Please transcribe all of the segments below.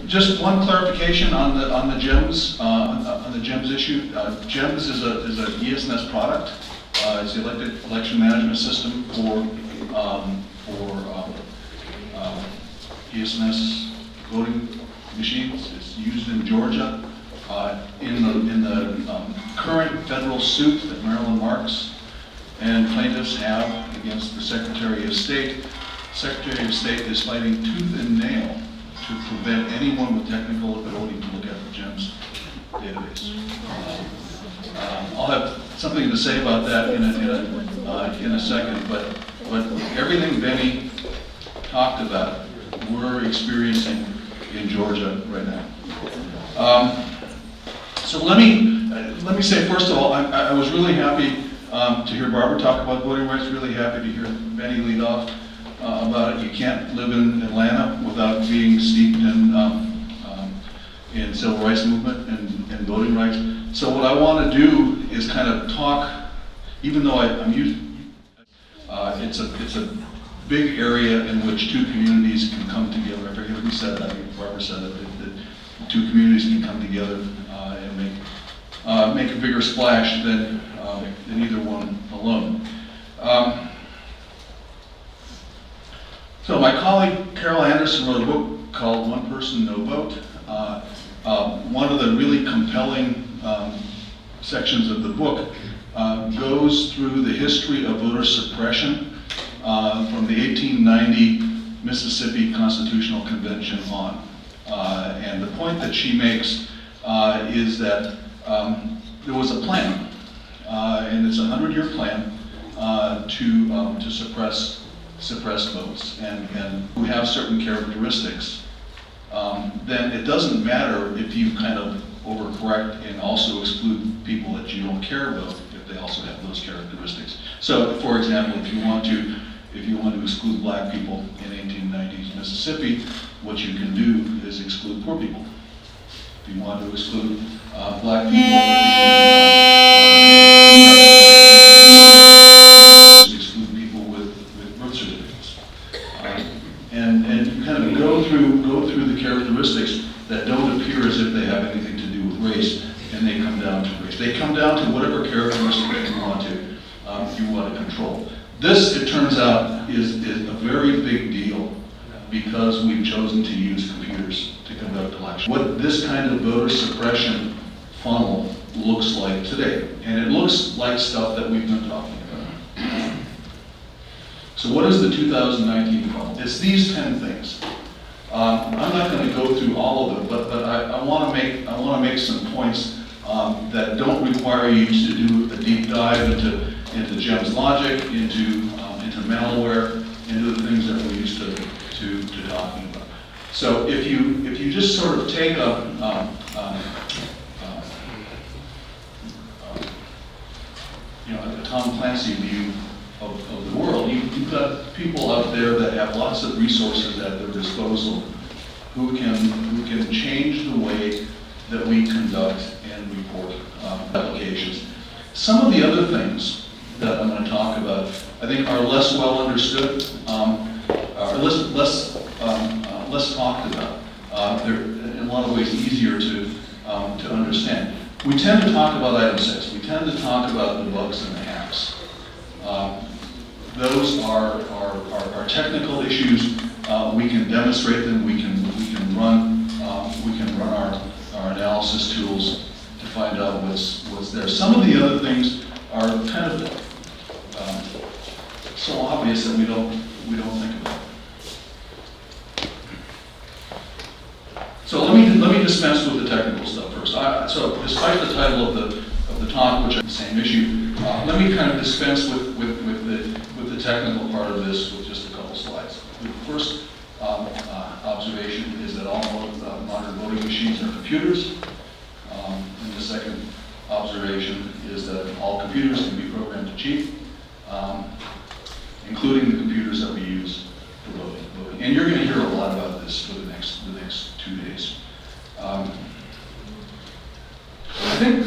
Just one clarification on the GEMS issue. GEMS is a ESNS product. It's the election management system for ESNS voting machines. It's used in Georgia in the current federal suit that Maryland Marks and plaintiffs have against the Secretary of State. The Secretary of State is fighting tooth and nail to prevent anyone with technical ability to look at the GEMS database. I'll have something to say about that in a second, but everything Benny talked about, we're experiencing in Georgia right now. So let me say, first of all, I was really happy to hear Barbara talk about voting rights, really happy to hear Benny lead off about it. You can't live in Atlanta without being steeped in civil rights movement and voting rights. So what I want to do is kind of talk, even though I'm used, it's a big area in which two communities can come together. I forget who said that, I think Barbara said it, that two communities can come together and make a bigger splash than either one alone. So my colleague Carol Anderson wrote a book called One Person, No Vote. One of the really compelling sections of the book goes through the history of voter suppression from the 1890 Mississippi Constitutional Convention on. And the point that she makes is that there was a plan, and it's a 100-year plan to suppress votes, and who have certain characteristics. Then it doesn't matter if you kind of overcorrect and also exclude people that you don't care about if they also have those characteristics. So, for example, if you want to exclude black people in 1890s Mississippi, what you can do is exclude poor people. If you want to exclude black people, exclude people with birth certificates, and you kind of go through the characteristics that don't appear as if they have anything to do with race, and they come down to race. They come down to whatever characteristic you want to control. This, it turns out, is a very big deal because we've chosen to use computers to conduct elections. What this kind of voter suppression funnel looks like today, and it looks like stuff that we've been talking about. So what is the 2019 funnel? It's these 10 things. I'm not going to go through all of them, but I want to make some points that don't require you to do a deep dive into GEMS logic, into malware, into the things that we're used to talking about. So if you just sort of take a Tom Clancy view of the world, you've got people out there that have lots of resources at their disposal who can change the way that we conduct and report applications. Some of the other things that I'm going to talk about, I think, are less well understood, are less talked about. They're in a lot of ways easier to understand. We tend to talk about item 6. We tend to talk about the bugs and the hacks. Those are technical issues. We can demonstrate them. We can run our analysis tools to find out what's there. Some of the other things are kind of so obvious that we don't think about. So let me dispense with the technical stuff first. So despite the title of the talk, which is the same issue, let me kind of dispense with the technical part of this with just a couple slides. The first observation is that all modern voting machines are computers. And the second observation is that all computers can be programmed to cheat, including the computers that we use for voting. And you're going to hear a lot about this for the next 2 days. I think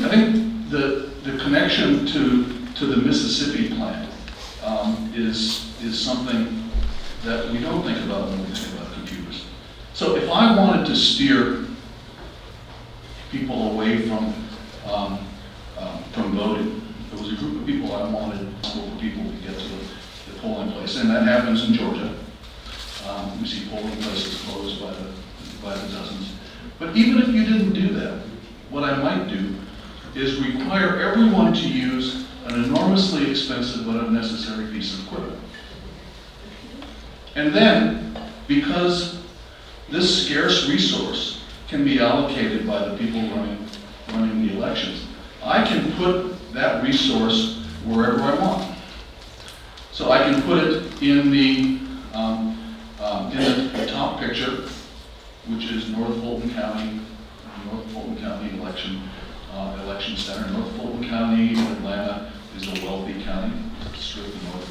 the connection to the Mississippi plan is something that we don't think about when we think about computers. So if I wanted to steer people away from voting, there was a group of people I wanted for people to get to the polling place, and that happens in Georgia. We see polling places closed by the dozens. But even if you didn't do that, what I might do is require everyone to use an enormously expensive but unnecessary piece of equipment. And then, because this scarce resource can be allocated by the people running the elections, I can put that resource wherever I want. So I can put it in the top picture, which is North Fulton County election center. North Fulton County in Atlanta is a wealthy county, straight north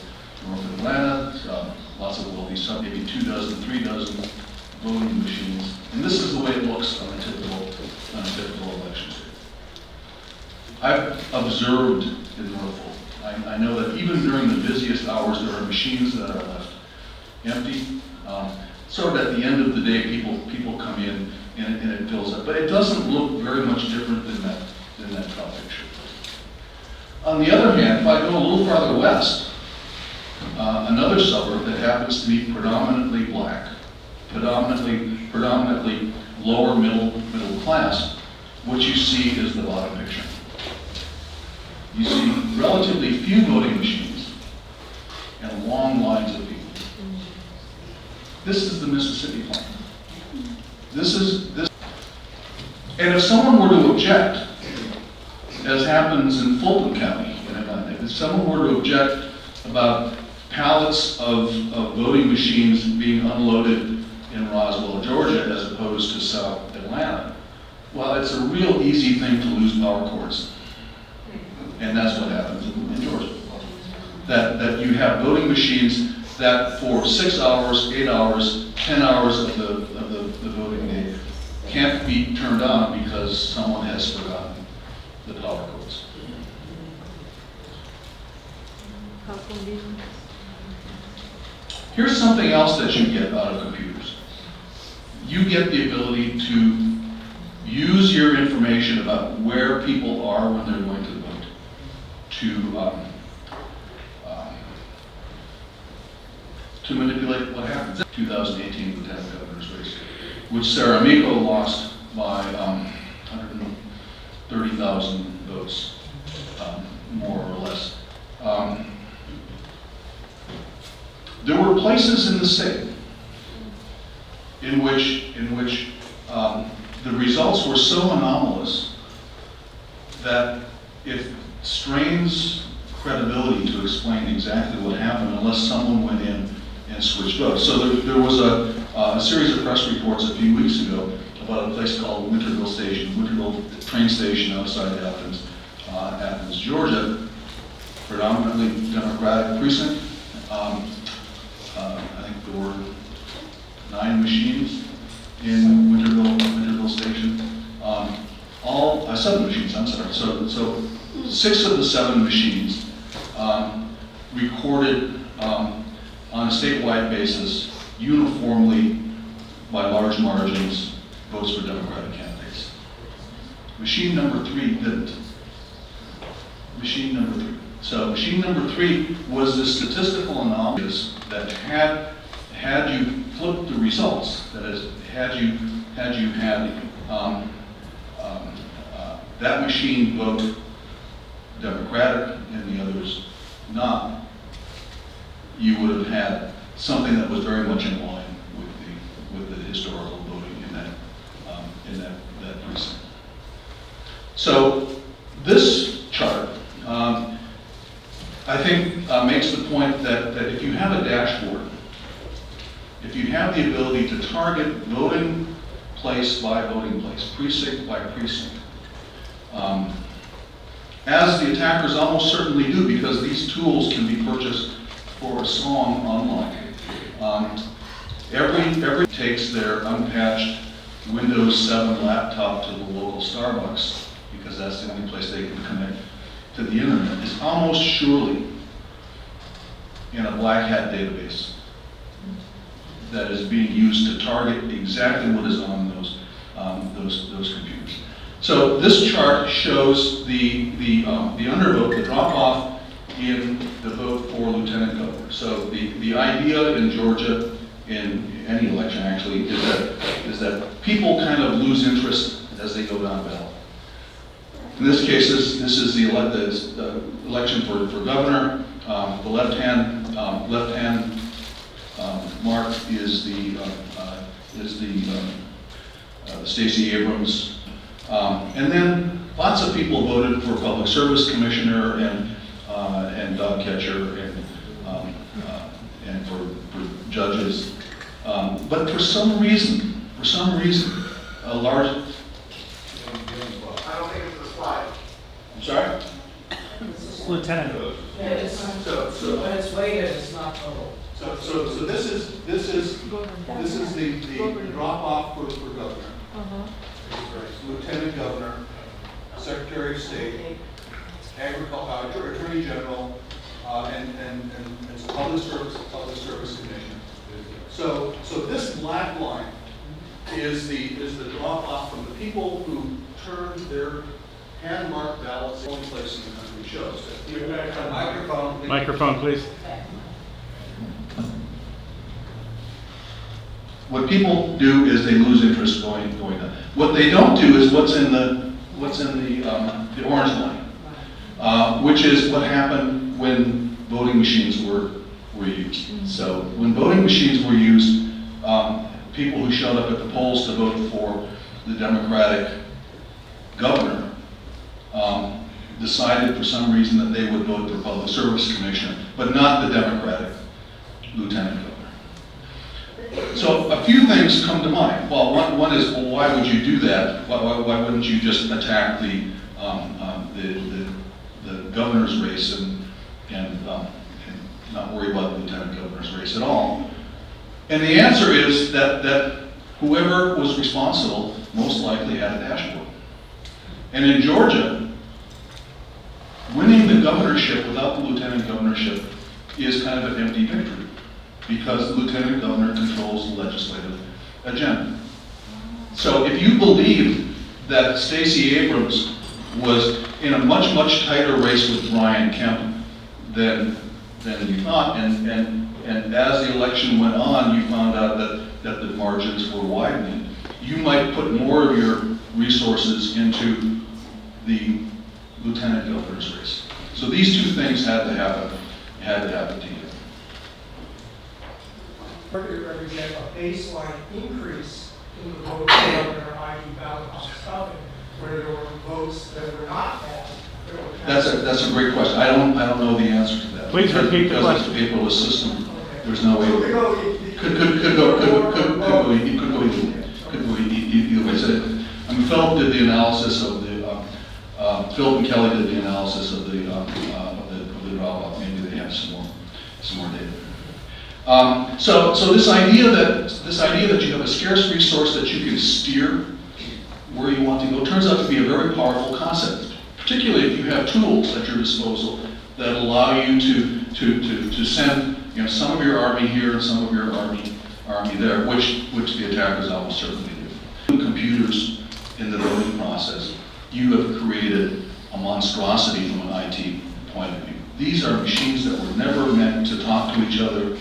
Atlanta. Lots of wealthy, some maybe 2 dozen, 3 dozen voting machines. And this is the way it looks on a typical election day. I've observed in North Fulton. I know that even during the busiest hours, there are machines that are left empty. Sort of at the end of the day, people come in and it fills up. But it doesn't look very much different than that top picture. On the other hand, if I go a little farther west, another suburb that happens to be predominantly black, predominantly lower middle class, what you see is the bottom picture. You see relatively few voting machines and long lines of people. This is the Mississippi plan. This. And if someone were to object, as happens in Fulton County, if someone were to object about pallets of voting machines being unloaded in Roswell, Georgia, as opposed to South Atlanta, well, it's a real easy thing to lose power cords. And that's what happens in Georgia. That you have voting machines that for 6 hours, 8 hours, 10 hours of the voting day can't be turned on because someone has forgotten the power cords. Here's something else that you get out of computers. You get the ability to use your information about where people are when they're going to vote to manipulate what happens. 2018 Lieutenant Governor's race, which Sarah Miko lost by 130,000 votes, more or less. There were places in the state in which the results were so anomalous that it strains credibility to explain exactly what happened unless someone went in and switched votes. So there was a series of press reports a few weeks ago about a place called Winterville train station outside Athens, Georgia, predominantly Democratic precinct. I think there were 9 machines in Winterville station. 7 machines, I'm sorry. So 6 of the 7 machines recorded on a statewide basis, uniformly by large margins, votes for Democratic candidates. Machine number 3 didn't. Machine number 3. So machine number 3 was the statistical anomaly that had you flipped the results, that is, had you had that machine vote Democratic and the others not, you would have had something that was very much in line with the historical voting in that precinct. So this chart, I think, makes the point that if you have a dashboard, if you have the ability to target voting place by voting place, precinct by precinct, as the attackers almost certainly do, because these tools can be purchased for a song online. Every takes their unpatched Windows 7 laptop to the local Starbucks, because that's the only place they can connect to the internet, is almost surely in a black hat database. that is being used to target exactly what is on those computers. So this chart shows the undervote, the drop-off in the vote for lieutenant governor. So the idea in Georgia, in any election actually, is that people kind of lose interest as they go down ballot. In this case, this is the election for governor. The left-hand mark is the Stacey Abrams, and then lots of people voted for public service commissioner and dog catcher and for judges, but for some reason, a large. I don't think it's the slide. I'm sorry. Lieutenant. Yeah, it's, when it's weighted, it's not total. So this is the drop off for governor, lieutenant governor, secretary of state, agriculture, attorney general, and it's public service commission. So this black line is the drop off from the people who turned their hand marked ballots. The only place in the country shows that. Microphone. Microphone, please. What people do is they lose interest going down. What they don't do is what's in the orange line, which is what happened when voting machines were used. So when voting machines were used, people who showed up at the polls to vote for the Democratic governor decided for some reason that they would vote for public service commissioner, but not the Democratic lieutenant governor. So a few things come to mind. Well, one is, well, why would you do that? Why wouldn't you just attack the governor's race and not worry about the lieutenant governor's race at all? And the answer is that whoever was responsible most likely had a dashboard. And in Georgia, winning the governorship without the lieutenant governorship is kind of an empty victory, because the lieutenant governor controls the legislative agenda. So if you believe that Stacey Abrams was in a much tighter race with Brian Kemp than you thought, and as the election went on, you found out that the margins were widening, you might put more of your resources into the lieutenant governor's race. So these two things had to happen together. Berkeley represent a baseline increase in the vote for governor, i.e. ballot counting, where there were votes that were not cast. That's a great question. I don't know the answer to that. Please repeat the question. Because it's a paperless system, there's no way. Could go either way. So, I mean, Philip did the analysis of the Philip and Kelly did the analysis of the drop-off. Maybe they have some more data. So this idea that you have a scarce resource that you can steer where you want to go turns out to be a very powerful concept, particularly if you have tools at your disposal that allow you to send some of your army here and some of your army there, which the attackers almost certainly do. Computers in the voting process, you have created a monstrosity from an IT point of view. These are machines that were never meant to talk to each other.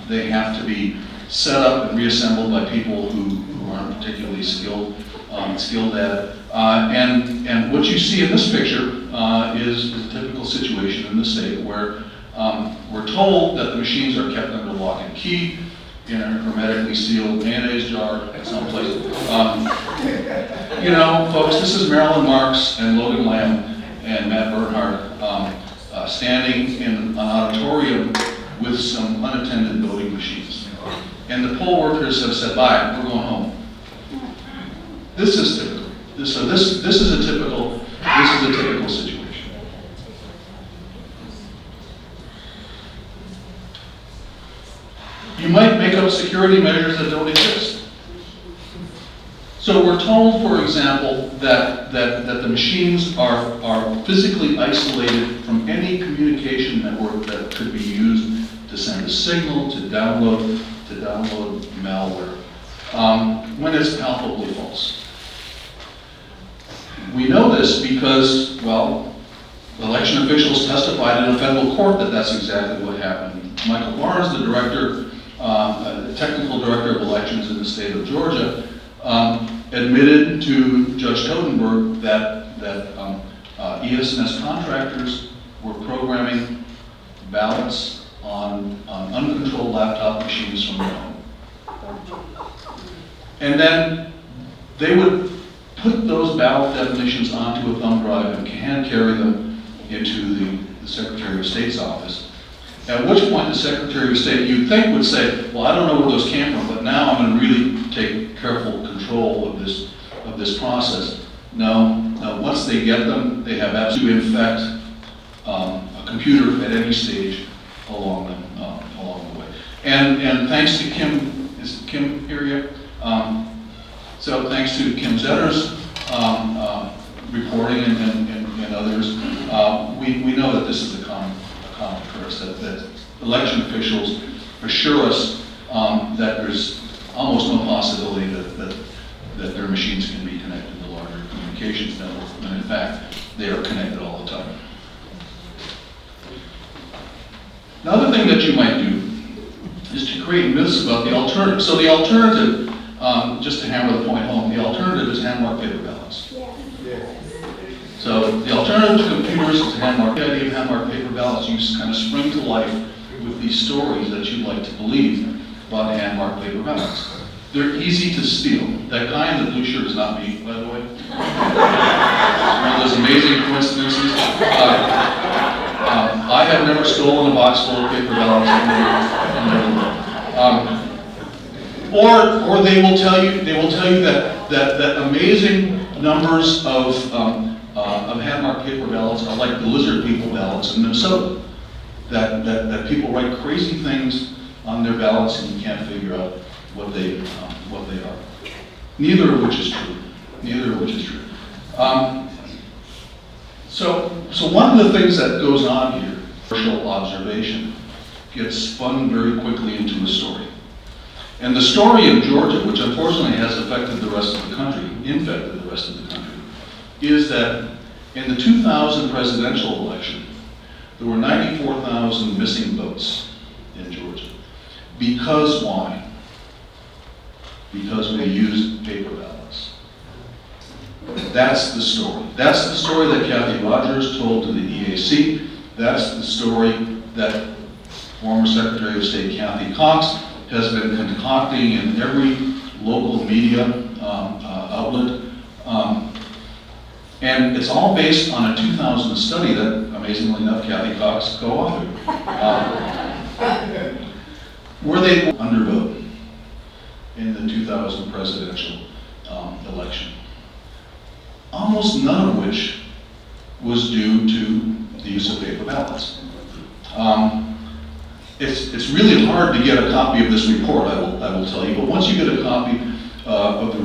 They have to be set up and reassembled by people who aren't particularly skilled at it. And what you see in this picture is a typical situation in the state where we're told that the machines are kept under lock and key in a hermetically sealed mayonnaise jar someplace. Folks, this is Marilyn Marks and Logan Lamb and Matt Bernhardt standing in an auditorium with some unattended voting machines. And the poll workers have said, bye, we're going home. This is typical. This is a typical situation. You might make up security measures that don't exist. So we're told, for example, that the machines are physically isolated from any communication network that could be used to send a signal, to download download malware when it's palpably false. We know this because, well, election officials testified in a federal court that that's exactly what happened. Michael Barnes, the director, technical director of elections in the state of Georgia, admitted to Judge Totenberg that ES&S contractors were programming ballots on uncontrolled laptop machines from their home. And then they would put those ballot definitions onto a thumb drive and hand carry them into the Secretary of State's office. At which point the Secretary of State, you'd think, would say, well, I don't know where those came from, but now I'm going to really take careful control of this process. No, once they get them, they have to infect a computer at any stage along the way. And thanks to Kim, is Kim here yet? So thanks to Kim Zetter's reporting and others, we know that this is a common occurrence, that election officials assure us that there's almost no possibility that their machines can be connected to larger communications networks, when in fact they are connected all the time. Another thing that you might do is to create myths about the alternative. So the alternative, just to hammer the point home, the alternative is hand-marked paper ballots. So the alternative to computers is hand-marked. The idea of hand-marked paper ballots, you kind of spring to life with these stories that you'd like to believe about hand-marked paper ballots. They're easy to steal. That guy in the blue shirt is not me, by the way. It's one of those amazing coincidences. I have never stolen a box full of paper ballots. Or they will tell you that amazing numbers of hand-marked paper ballots are like the lizard people ballots in Minnesota. That people write crazy things on their ballots and you can't figure out what they are. Neither of which is true. So one of the things that goes on here, commercial observation, gets spun very quickly into a story. And the story in Georgia, which unfortunately has infected the rest of the country, is that in the 2000 presidential election, there were 94,000 missing votes in Georgia. Because why? Because we used paper ballots. That's the story. That's the story that Kathy Rogers told to the EAC. That's the story that former Secretary of State Kathy Cox has been concocting in every local media outlet. And it's all based on a 2000 study that, amazingly enough, Kathy Cox co-authored. Were they undervote in the 2000 presidential election? Almost none of which was due to the use of paper ballots. It's really hard to get a copy of this report, I will tell you, but once you get a copy of the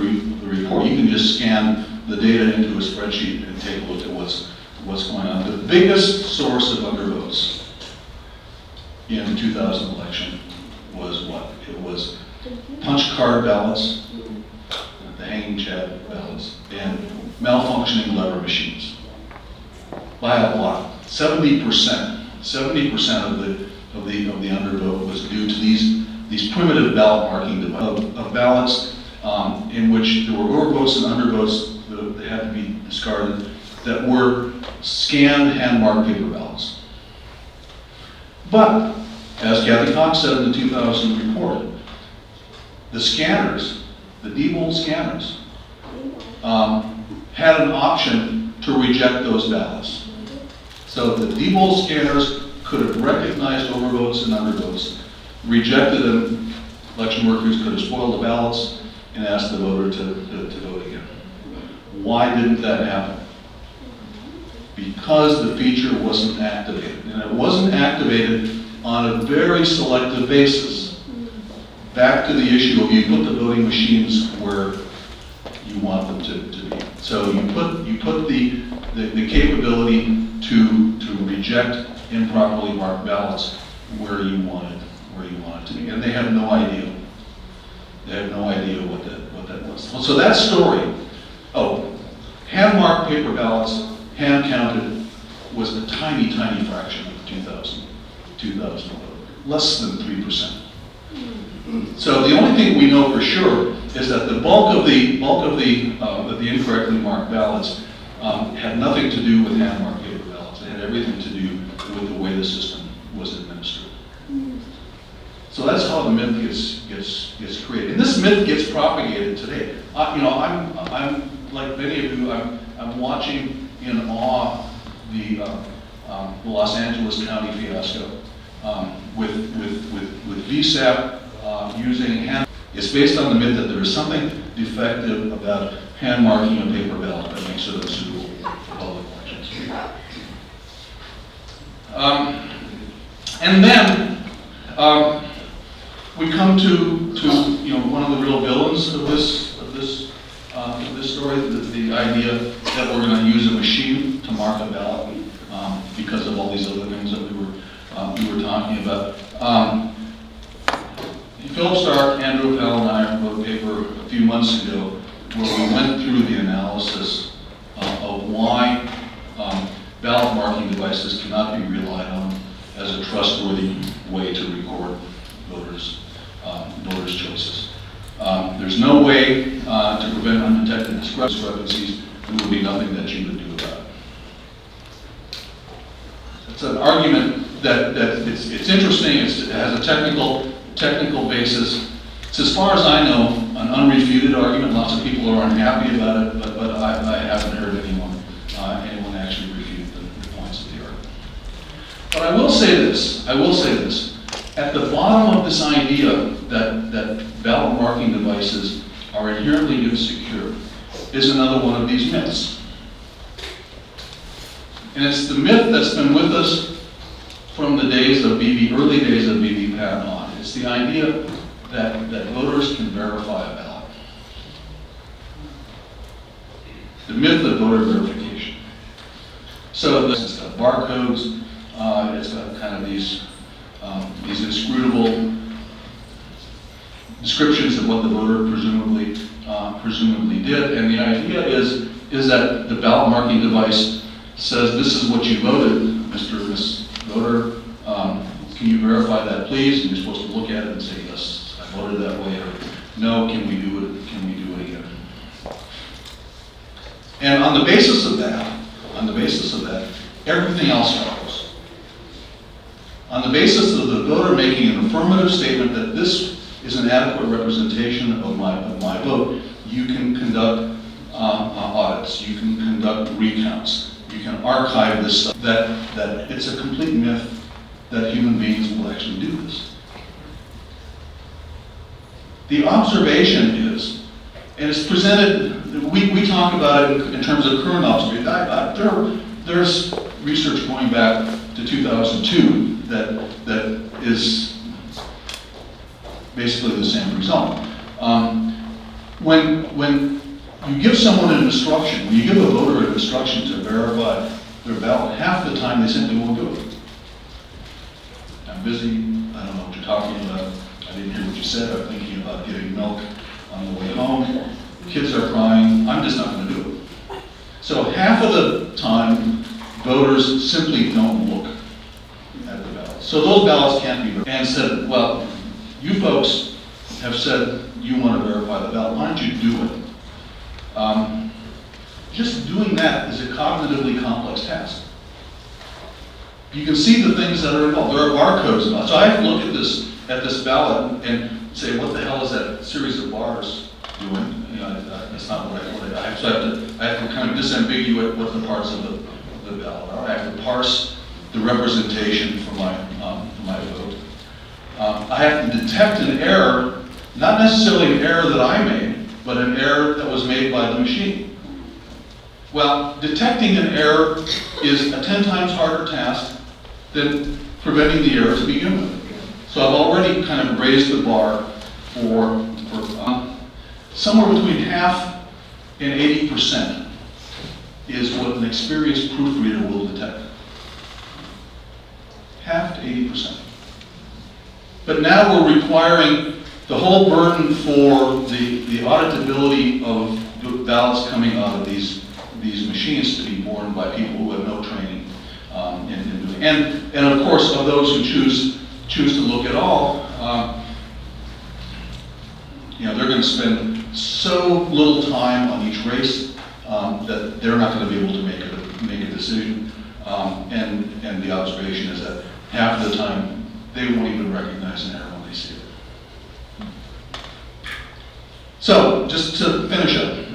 report, you can just scan the data into a spreadsheet and take a look at what's going on. The biggest source of undervotes in the 2000 election was what? It was punch card ballots, the hanging chad ballots, and malfunctioning lever machines. By a lot, 70% of the undervote was due to these primitive ballot marking of ballots in which there were overvotes and undervotes that had to be discarded that were scanned hand-marked paper ballots. But, as Kathy Cox said in the 2000 report, the scanners, the DeMillo scanners, had an option to reject those ballots. So the DeMillo scanners could have recognized overvotes and undervotes, rejected them, election workers could have spoiled the ballots, and asked the voter to vote again. Why didn't that happen? Because the feature wasn't activated. And it wasn't activated on a very selective basis. Back to the issue of you put the voting machines where you want them to be. So you put the capability to reject improperly marked ballots where you want it to be. And they have no idea They have no idea what that was. So that story, hand-marked paper ballots, hand-counted, was a tiny, tiny fraction of the 2000 vote, less than 3%. So the only thing we know for sure is that the bulk of the incorrectly marked ballots had nothing to do with hand-marked paper ballots. It had everything to do with the way the system was administered. So that's how the myth gets created. And this myth gets propagated today. I'm like many of you. I'm watching in awe the Los Angeles County fiasco with VSAP using hand. It's based on the myth that there is something defective about hand marking a paper ballot that makes it unsuitable for public elections. And then we come to one of the real villains of this story, the idea that we're going to use a machine to mark a ballot because of all these other things that we were talking about. Philip Stark, Andrew Appel, and I wrote a paper a few months ago where we went through the analysis of why ballot marking devices cannot be relied on as a trustworthy way to record voters' choices. There's no way to prevent undetected discrepancies. There would be nothing that you would do about it. It's an argument that it's interesting. It has a technical basis. It's, as far as I know, an unrefuted argument. Lots of people are unhappy about it, but I haven't heard anyone actually refute the points of the argument. But I will say this. At the bottom of this idea that ballot marking devices are inherently insecure is another one of these myths. And it's the myth that's been with us from the early days of BBPAT on. It's the idea that voters can verify a ballot. The myth of voter verification. So it's got barcodes, it's got kind of these inscrutable descriptions of what the voter presumably did, and the idea is that the ballot marking device says, this is what you voted, Mr. or Miss Voter. Can you verify that, please? And you're supposed to look at it and say, yes, I voted that way, or no, can we do it again? And on the basis of that, everything else follows. On the basis of the voter making an affirmative statement that this is an adequate representation of my vote, you can conduct audits, you can conduct recounts, you can archive this stuff. That it's a complete myth that human beings will actually do this. The observation is, and it's presented, we talk about it in terms of current observation. There's research going back to 2002 that is basically the same result. When you give someone an instruction, when you give a voter an instruction to verify their ballot, half the time they simply won't do it. I'm busy, I don't know what you're talking about, I didn't hear what you said, I'm thinking about getting milk on the way home, kids are crying, I'm just not going to do it. So half of the time, voters simply don't look at the ballots. So those ballots can't be verified. And said, well, you folks have said you want to verify the ballot, why don't you do it? Just doing that is a cognitively complex task. You can see the things that are involved. There are barcodes involved. So I have to look at this ballot and say, what the hell is that series of bars doing? That's not what I wanted. I have to kind of disambiguate what the parts of the ballot are. I have to parse the representation for my vote. I have to detect an error, not necessarily an error that I made, but an error that was made by the machine. Well, detecting an error is a 10 times harder task than preventing the error to begin with. So I've already kind of raised the bar for somewhere between half and 80% is what an experienced proofreader will detect. Half to 80%. But now we're requiring the whole burden for the auditability of the ballots coming out of these machines to be borne by people who have no training in doing, and of course of those who choose to look at all, they're going to spend so little time on each race that they're not going to be able to make a decision, and the observation is that half of the time they won't even recognize an error when they see it. So, just to finish up,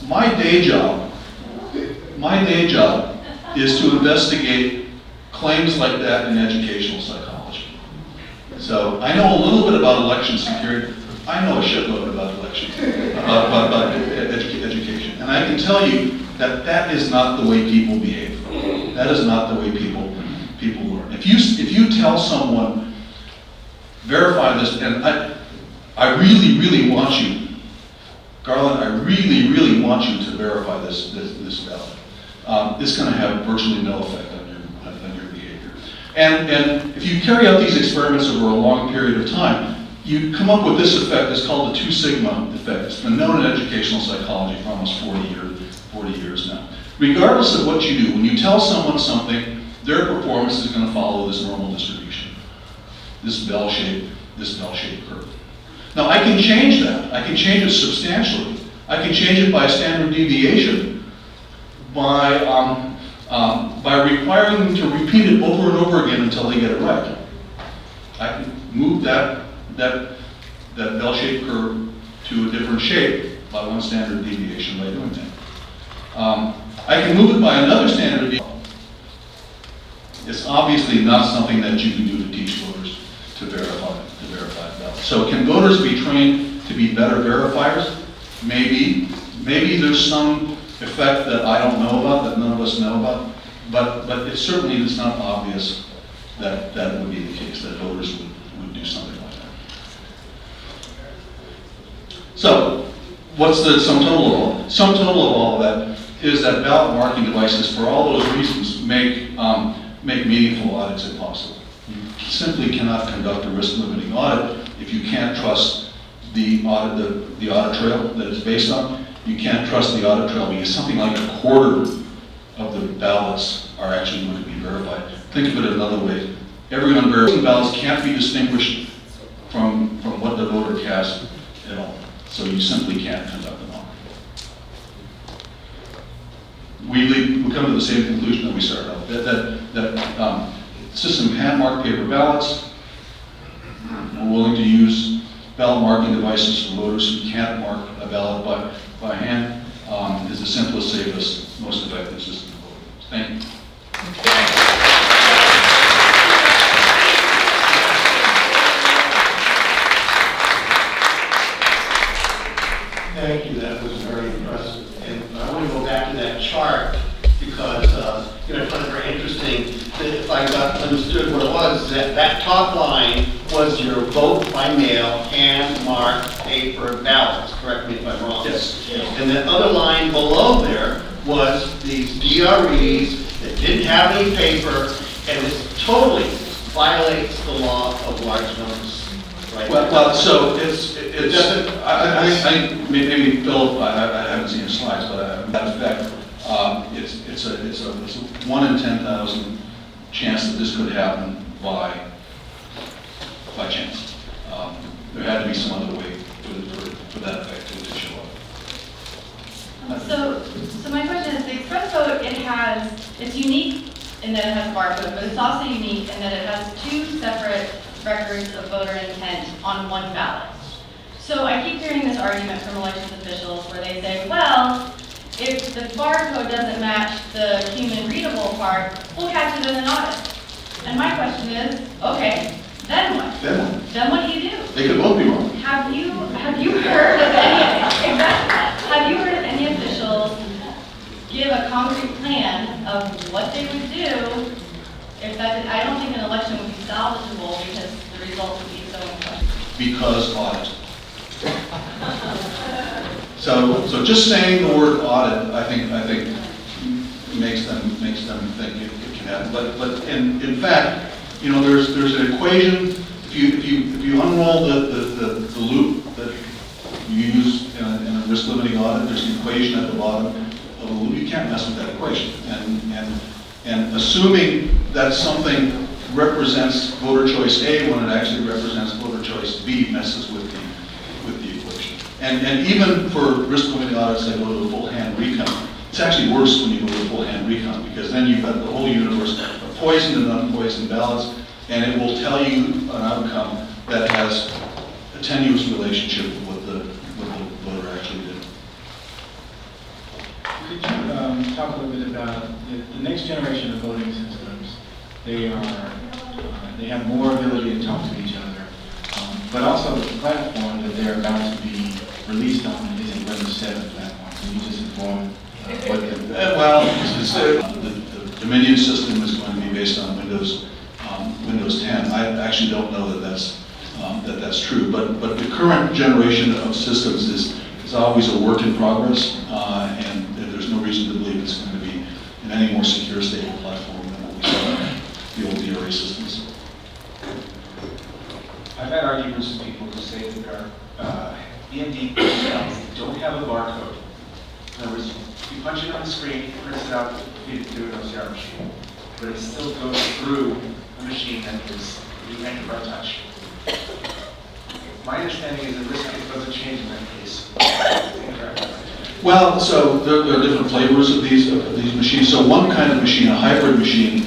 my day job is to investigate claims like that in educational psychology. So, I know a little bit about election security. I know a shitload about elections, about education. And I can tell you that that is not the way people behave. That is not the way people learn. If you tell someone, verify this, and I really, really want you, Garland, I really, really want you to verify this ballot. It's going to have virtually no effect on your behavior. And if you carry out these experiments over a long period of time, you come up with this effect. It's called the 2 sigma effect. It's been known in educational psychology for almost 40 years now. Regardless of what you do, when you tell someone something, their performance is going to follow this normal distribution, this bell-shaped curve. Now, I can change that. I can change it substantially. I can change it by standard deviation by requiring them to repeat it over and over again until they get it right. I can move that bell-shaped curve to a different shape by 1 standard deviation by doing that. I can move it by another standard deviation. It's obviously not something that you can do to teach voters to verify ballots. So can voters be trained to be better verifiers? Maybe. Maybe there's some effect that I don't know about, that none of us know about, but it certainly is not obvious that that would be the case, that voters would do something like that. So, what's the sum total of all? Sum total of all of that is that ballot marking devices, for all those reasons, make meaningful audits impossible. You simply cannot conduct a risk-limiting audit if you can't trust the audit trail that it's based on. You can't trust the audit trail because something like a quarter of the ballots are actually going to be verified. Think of it another way. Every unverified ballots can't be distinguished from what the voter cast at all. So you simply can't conduct an audit. We come to the same conclusion that we started out with, that system hand-marked paper ballots. We're willing to use ballot marking devices for voters who can't mark a ballot by hand. Is the simplest, safest, most effective system of voting. Thank you. Thank you, that was very impressive. And I want to go back to that chart because, I find it very interesting that if I understood what it was, that top line was your vote by mail, hand-marked paper ballots. Correct me if I'm wrong. Yes. And the other line below there was these DREs that didn't have any paper, and this totally violates the law of large numbers. Right? Well, so it doesn't. I maybe Phil. I haven't seen the slides, but that effect. It's a 1 in 10,000 chance that this could happen by chance. There had to be some other way for that effect to show up. So my question is, the Express Vote, it's unique in that it has a barcode, but it's also unique in that it has 2 separate records of voter intent on 1 ballot. So I keep hearing this argument from elections officials where they say, well, if the barcode doesn't match the human readable part, we'll catch it in an audit. And my question is, okay, then what? Then what do you do? They could both be wrong. Have you heard of have you heard of any officials give a concrete plan of what they would do if that? I don't think an election would be salvageable because the results would be so unquestionable. Because audit. So just saying the word audit, I think makes them think it can happen. But in fact, there's an equation. If if you unroll the loop that you use in a risk limiting audit, there's an equation at the bottom of the loop. You can't mess with that equation. And assuming that something represents voter choice A when it actually represents voter choice B messes with the equation. And even for risk limiting audits that go to a full hand recount, it's actually worse when you go to a full hand recount, because then you've got the whole universe of poisoned and unpoisoned ballots, and it will tell you an outcome that has a tenuous relationship with what the voter actually did. Could you talk a little bit about the next generation of voting systems? They have more ability to talk to each other, but also the platform that they're about to be released on is a Windows 7 platform. Can you just inform what the... The DeMillo system is going to be based on Windows 10. I actually don't know that that's true, but the current generation of systems is always a work in progress, and there's no reason to believe it's going to be in any more secure, stable platform than what we saw in the old DRA systems. I've had arguments with people who say that our BMD systems don't have a barcode. In other words, you punch it on the screen, it prints it out, feed it to an OCR machine, but it still goes through a machine that is entered by touch. My understanding is that this case doesn't change in that case. Well, so there are different flavors of these machines. So one kind of machine, a hybrid machine,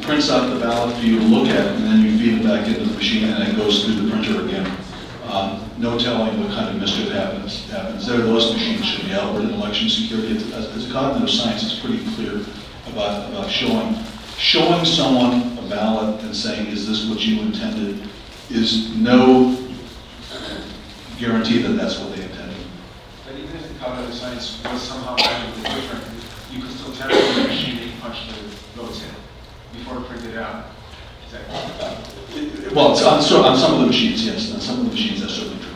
prints out the ballot for you to look at, and then you feed it back into the machine, and it goes through the printer again. No telling what kind of mischief happens. Those machines should be out. In election security, as a cognitive science, it's pretty clear about showing someone a ballot and saying, "Is this what you intended?" is no guarantee that that's what they intended. But even if the cognitive science was somehow magically different, you could still tell the machine that you punched the votes in before it printed out. Is that Well, it's on some of the machines, yes. On some of the machines, that's certainly true.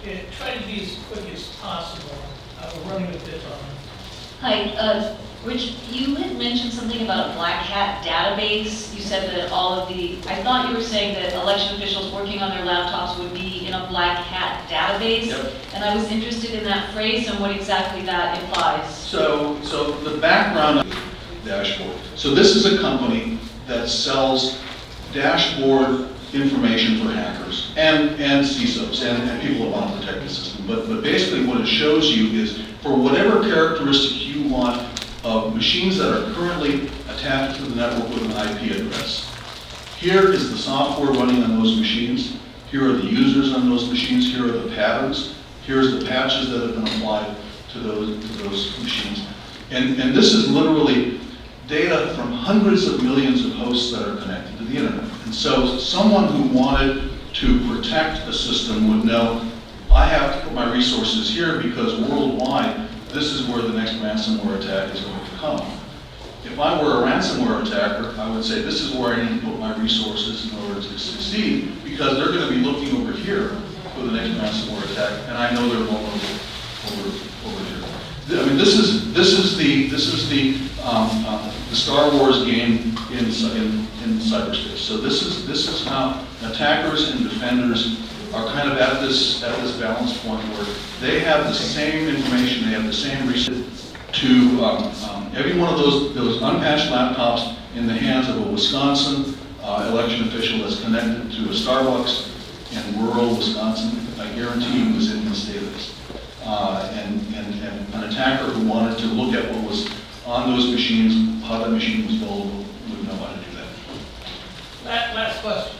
Yeah, try to be as quick as possible. We're running a bit on. Hi, Rich, you had mentioned something about a black hat database. You said that I thought you were saying that election officials working on their laptops would be in a black hat database. Yep. And I was interested in that phrase and what exactly that implies. So the background of the dashboard. So this is a company that sells dashboard information for hackers and CISOs and people that want to protect the system. But basically what it shows you is for whatever characteristic you want of machines that are currently attached to the network with an IP address. Here is the software running on those machines. Here are the users on those machines. Here are the patterns. Here's the patches that have been applied to those machines. And this is literally data from hundreds of millions of hosts that are connected to the internet. And so someone who wanted to protect a system would know, I have to put my resources here because worldwide, this is where the next ransomware attack is going to come. If I were a ransomware attacker, I would say this is where I need to put my resources in order to succeed, because they're going to be looking over here for the next ransomware attack, and I know they're vulnerable over here. I mean, this is the Star Wars game in cyberspace. So this is how attackers and defenders are kind of at this balance point where they have the same information, they have the same resources to every one of those unpatched laptops in the hands of a Wisconsin election official that's connected to a Starbucks in rural Wisconsin. I guarantee he was in this database. And an attacker who wanted to look at what was on those machines, how that machine was vulnerable, would know how to do that. Last question.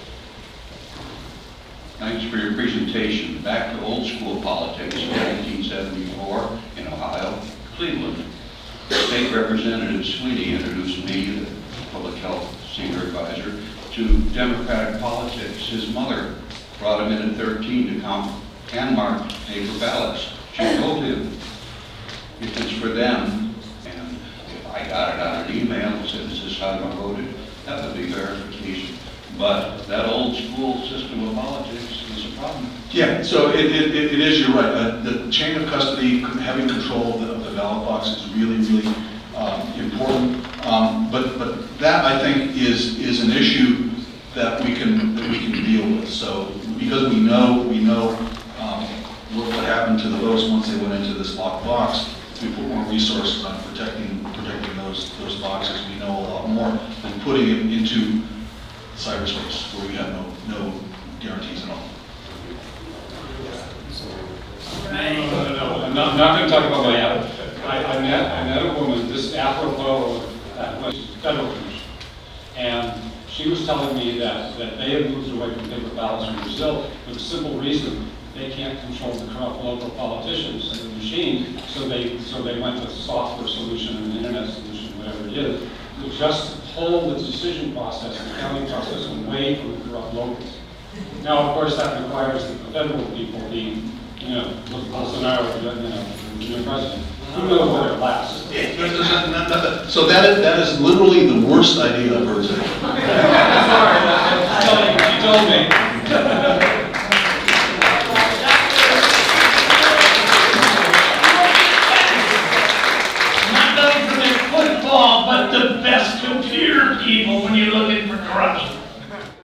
Thanks for your presentation. Back to old school politics in 1974 in Ohio, Cleveland. State Representative Sweeney introduced me, the public health senior advisor, to Democratic politics. His mother brought him in at 13 to count hand-marked paper ballots. She told him, if it's for them, and if I got it on an email and said this is how I voted, that would be verification. But that old school system of politics is a problem. Yeah, so it is, you're right. The chain of custody, having control of the ballot box is really, really important. But that, I think, is an issue that we can deal with. So because we know what happened to the votes once they went into this locked box, we put more resources on protecting those boxes. We know a lot more than putting it into cyberspace where we have no guarantees at all. No, I'm not going to talk about my app. I met a woman, this apropos of that was federal commission. And she was telling me that they have moved away from paper ballots in Brazil for the simple reason they can't control the corrupt local politicians and the machine, so they went with a software solution, an internet solution, whatever it is, to just pull the decision process and accounting process away from the corrupt locals. Now, of course, that requires the federal people being, look at Bolsonaro, the new president. Who knows whether it lasts? So that is literally the worst idea I've heard today. Sorry, she told me. Not known for their football, but the best computer people when you're looking for corruption.